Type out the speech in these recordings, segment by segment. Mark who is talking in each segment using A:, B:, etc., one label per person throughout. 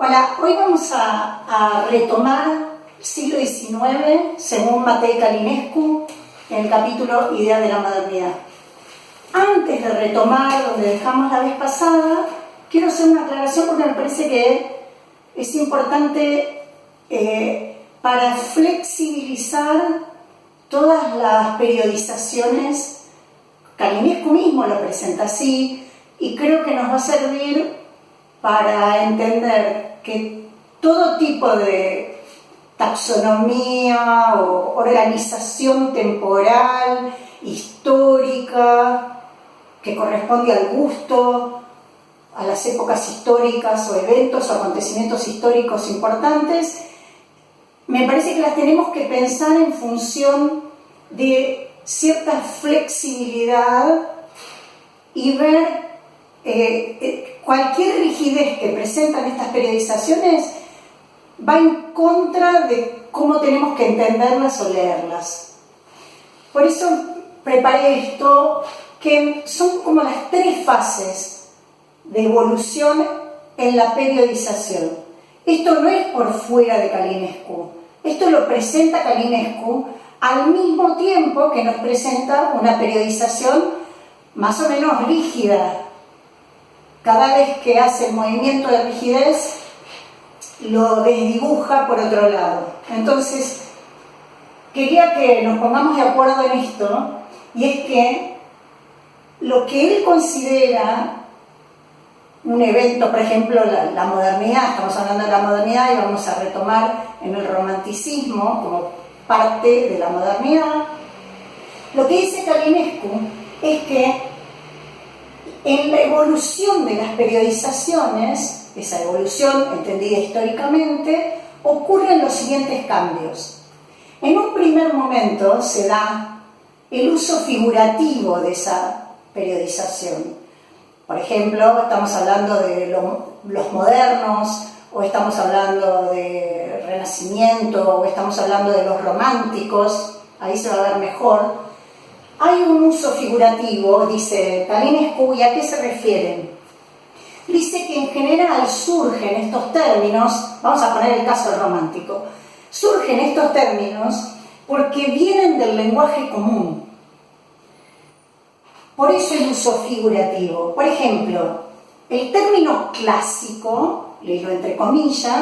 A: Hola, hoy vamos a retomar siglo XIX según Matei Calinescu en el capítulo Idea de la modernidad. Antes de retomar donde dejamos la vez pasada, quiero hacer una aclaración porque me parece que es importante para flexibilizar todas las periodizaciones. Calinescu mismo lo presenta así y creo que nos va a servir para entender que todo tipo de taxonomía o organización temporal, histórica, que corresponde al gusto, a las épocas históricas o eventos o acontecimientos históricos importantes, me parece que las tenemos que pensar en función de cierta flexibilidad y ver cualquier rigidez que presentan estas periodizaciones va en contra de cómo tenemos que entenderlas o leerlas. Por eso preparé esto, que son como las tres fases de evolución en la periodización. Esto no es por fuera de Calinescu, esto lo presenta Calinescu al mismo tiempo que nos presenta una periodización más o menos rígida. Cada vez que hace el movimiento de rigidez, lo desdibuja por otro lado. Entonces, quería que nos pongamos de acuerdo en esto, y es que lo que él considera un evento, por ejemplo, la modernidad, estamos hablando de la modernidad y vamos a retomar en el romanticismo como parte de la modernidad. Lo que dice Calinescu es que en la evolución de las periodizaciones, esa evolución entendida históricamente, ocurren los siguientes cambios. En un primer momento se da el uso figurativo de esa periodización. Por ejemplo, estamos hablando de los modernos, o estamos hablando de Renacimiento, o estamos hablando de los románticos, ahí se va a ver mejor. Hay un uso figurativo, dice Calinescu, ¿y a qué se refieren? Dice que en general surgen estos términos, vamos a poner el caso del romántico, surgen estos términos porque vienen del lenguaje común. Por eso el uso figurativo. Por ejemplo, el término clásico, leído entre comillas,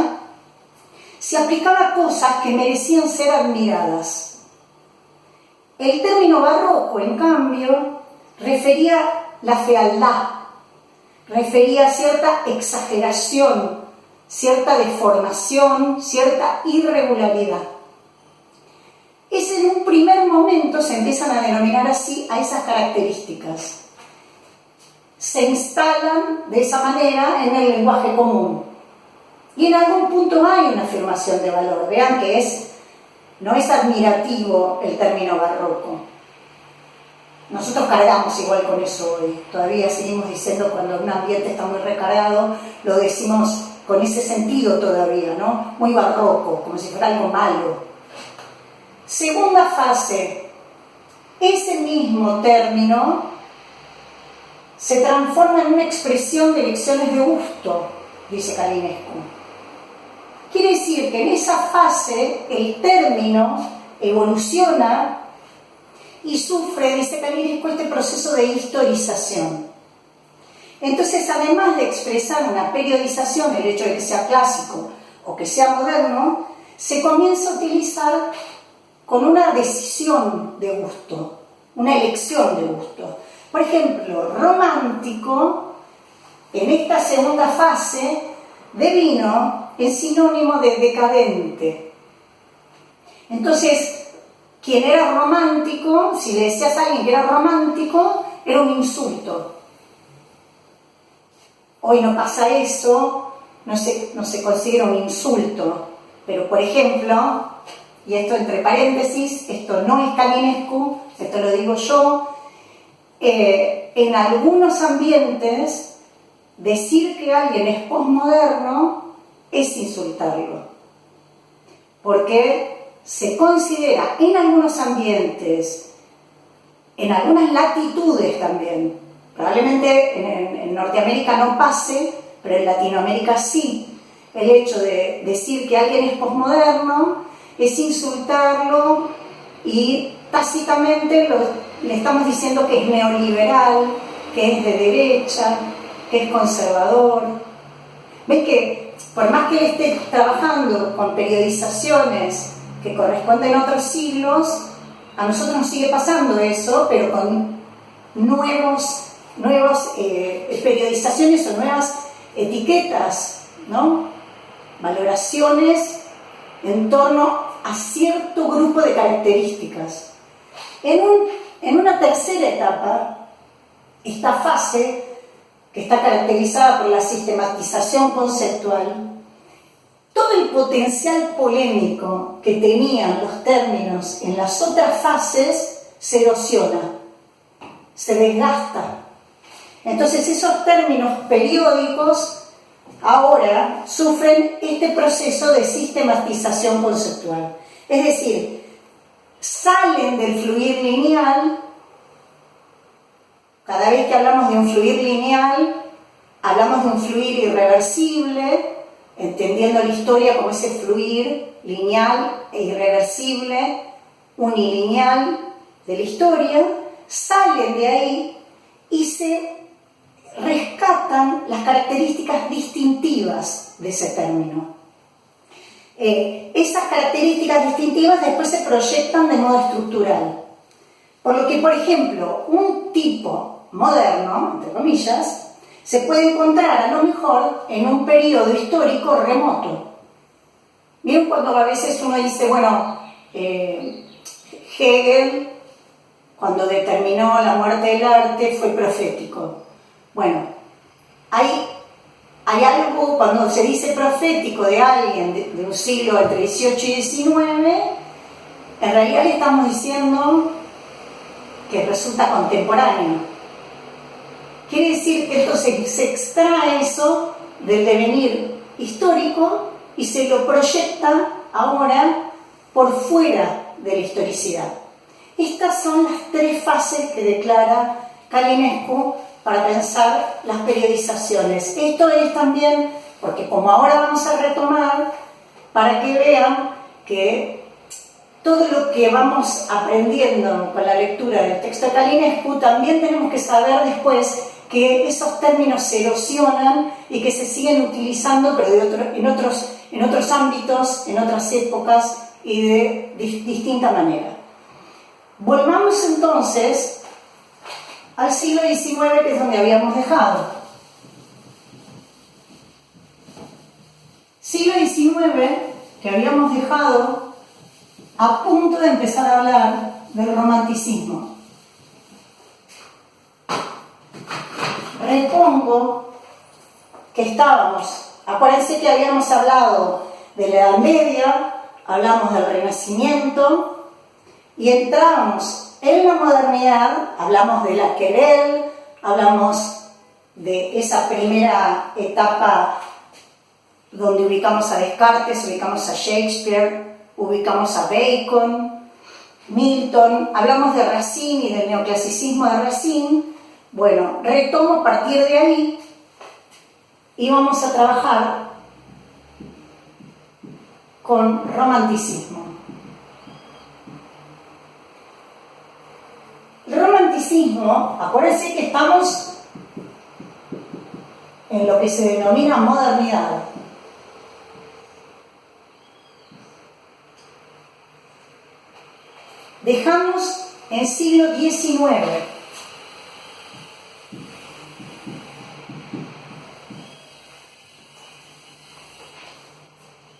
A: se aplicaba a cosas que merecían ser admiradas. El término barroco, en cambio, refería la fealdad, refería cierta exageración, cierta deformación, cierta irregularidad. Es en un primer momento se empiezan a denominar así a esas características. Se instalan de esa manera en el lenguaje común. Y en algún punto hay una afirmación de valor. Vean que no es admirativo el término barroco. Nosotros cargamos igual con eso hoy. Todavía seguimos diciendo cuando un ambiente está muy recargado, lo decimos con ese sentido todavía, ¿no? Muy barroco, como si fuera algo malo. Segunda fase. Ese mismo término se transforma en una expresión de elecciones de gusto, dice Calinescu. Quiere decir que en esa fase el término evoluciona y sufre, dice Calinescu, este proceso de historización. Entonces, además de expresar una periodización, el hecho de que sea clásico o que sea moderno, se comienza a utilizar con una decisión de gusto, una elección de gusto. Por ejemplo, romántico, en esta segunda fase, devino en sinónimo de decadente. Entonces, quien era romántico, si le decías a alguien que era romántico, era un insulto. Hoy no pasa eso, no se considera un insulto, pero por ejemplo, y esto entre paréntesis, esto no es Calinescu, esto lo digo yo, en algunos ambientes decir que alguien es posmoderno es insultarlo, porque se considera en algunos ambientes, en algunas latitudes también, probablemente en Norteamérica no pase, pero en Latinoamérica sí, El hecho de decir que alguien es posmoderno es insultarlo y tácitamente le estamos diciendo que es neoliberal, que es de derecha, que es conservador. ¿Ven que por más que él esté trabajando con periodizaciones que corresponden a otros siglos, a nosotros nos sigue pasando eso, pero con nuevas periodizaciones o nuevas etiquetas, ¿no? Valoraciones en torno a cierto grupo de características. En una tercera etapa, esta fase, que está caracterizada por la sistematización conceptual, todo el potencial polémico que tenían los términos en las otras fases se erosiona, se desgasta. Entonces esos términos periódicos ahora sufren este proceso de sistematización conceptual. Es decir, salen del fluir lineal. Cada vez que hablamos de un fluir lineal, hablamos de un fluir irreversible, entendiendo la historia como ese fluir lineal e irreversible, unilineal de la historia. Salen de ahí y se rescatan las características distintivas de ese término. Esas características distintivas después se proyectan de modo estructural. Por lo que, por ejemplo, un tipo moderno, entre comillas, se puede encontrar a lo mejor en un periodo histórico remoto. Miren cuando a veces uno dice, bueno, Hegel, cuando determinó la muerte del arte, fue profético. Bueno, hay algo, cuando se dice profético de alguien de un siglo entre XVIII y XIX, en realidad le estamos diciendo que resulta contemporáneo. Quiere decir que entonces se extrae eso del devenir histórico y se lo proyecta ahora por fuera de la historicidad. Estas son las tres fases que declara Calinescu para pensar las periodizaciones. Esto es también, porque como ahora vamos a retomar, para que vean que todo lo que vamos aprendiendo con la lectura del texto de Calinescu, también tenemos que saber después que esos términos se erosionan y que se siguen utilizando, pero en otros ámbitos, en otras épocas y de distinta manera. Volvamos entonces al siglo XIX, que es donde habíamos dejado. Siglo XIX, que habíamos dejado a punto de empezar a hablar del romanticismo. Repongo que acuérdense que habíamos hablado de la Edad Media, hablamos del Renacimiento, y entramos en la modernidad, hablamos de la Querelle, hablamos de esa primera etapa donde ubicamos a Descartes, ubicamos a Shakespeare, ubicamos a Bacon, Milton, hablamos de Racine y del neoclasicismo de Racine. Bueno, retomo a partir de ahí y vamos a trabajar con romanticismo. El romanticismo, acuérdense que estamos en lo que se denomina modernidad. Dejamos en siglo XIX.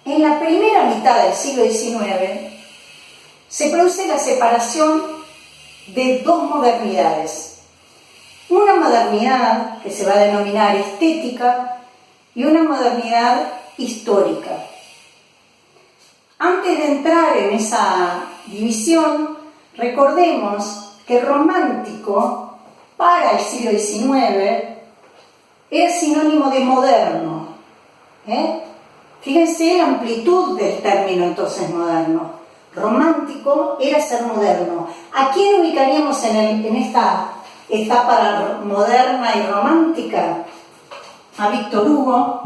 A: En la primera mitad del siglo XIX se produce la separación de dos modernidades. Una modernidad que se va a denominar estética y una modernidad histórica. Antes de entrar en esa división, recordemos que romántico para el siglo XIX era sinónimo de moderno. Fíjense la amplitud del término entonces moderno. Romántico era ser moderno. ¿A quién ubicaríamos en esta etapa moderna y romántica? A Víctor Hugo,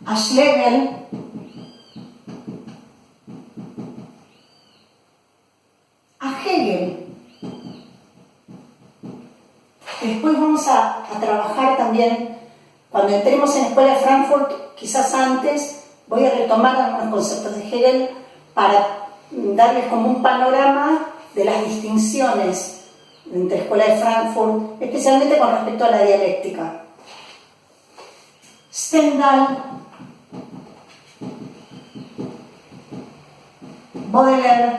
A: a Schlegel, a Hegel. Después vamos a trabajar también, cuando entremos en la Escuela de Frankfurt, quizás antes, voy a retomar algunos conceptos de Hegel para darles como un panorama de las distinciones entre Escuela de Frankfurt, especialmente con respecto a la dialéctica. Stendhal, Baudelaire,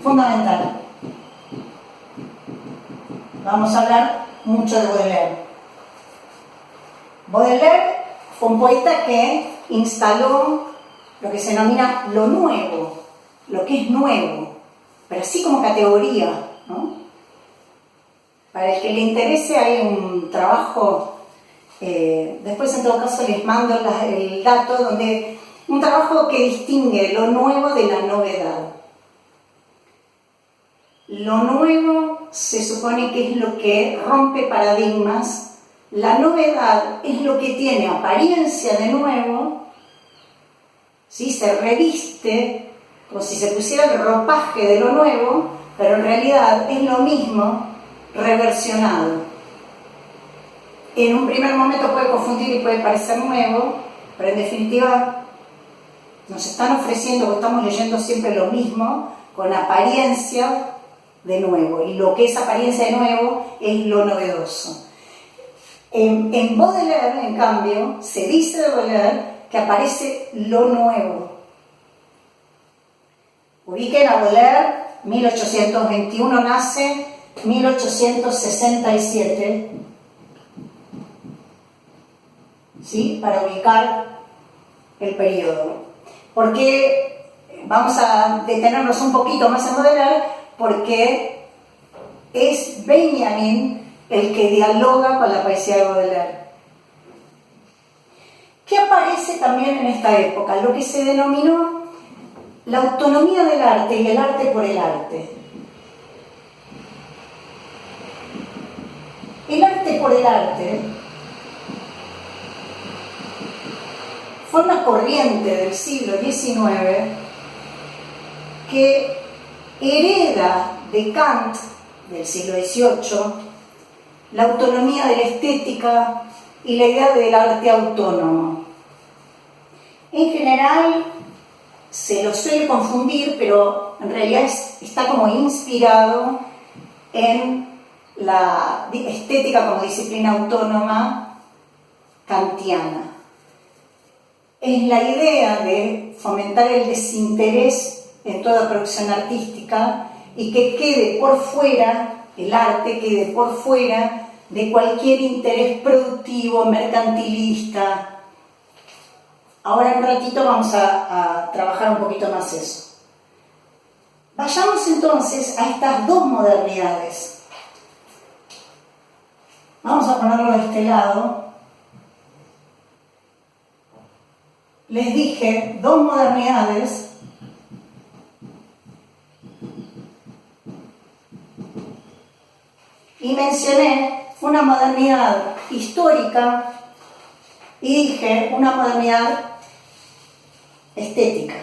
A: fundamental. Vamos a hablar mucho de Baudelaire. Baudelaire fue un poeta que instaló lo que se denomina lo nuevo, lo que es nuevo, pero así como categoría, ¿no? Para el que le interese hay un trabajo, después en todo caso les mando el dato, donde un trabajo que distingue lo nuevo de la novedad. Lo nuevo se supone que es lo que rompe paradigmas, la novedad es lo que tiene apariencia de nuevo, ¿sí? Se reviste como si se pusiera el ropaje de lo nuevo, pero en realidad es lo mismo reversionado. En un primer momento puede confundir y puede parecer nuevo, pero en definitiva nos están ofreciendo, o estamos leyendo siempre lo mismo, con apariencia de nuevo, y lo que es apariencia de nuevo es lo novedoso. En Baudelaire, en cambio, se dice de Baudelaire que aparece lo nuevo. Ubiquen a Baudelaire, 1821 nace, 1867, ¿sí? Para ubicar el periodo. Porque vamos a detenernos un poquito más en Baudelaire, porque es Benjamin el que dialoga con la poesía de Baudelaire. ¿Qué aparece también en esta época? Lo que se denominó la autonomía del arte y el arte por el arte. El arte por el arte fue una corriente del siglo XIX que hereda de Kant, del siglo XVIII, la autonomía de la estética y la idea del arte autónomo. En general se lo suele confundir, pero en realidad está como inspirado en la estética como disciplina autónoma kantiana. Es la idea de fomentar el desinterés en toda producción artística y que quede por fuera, el arte quede por fuera de cualquier interés productivo, mercantilista. Ahora en un ratito vamos a trabajar un poquito más eso. Vayamos entonces a estas dos modernidades. Vamos a ponerlo de este lado. Les dije dos modernidades. Y mencioné una modernidad histórica y dije una modernidad estética.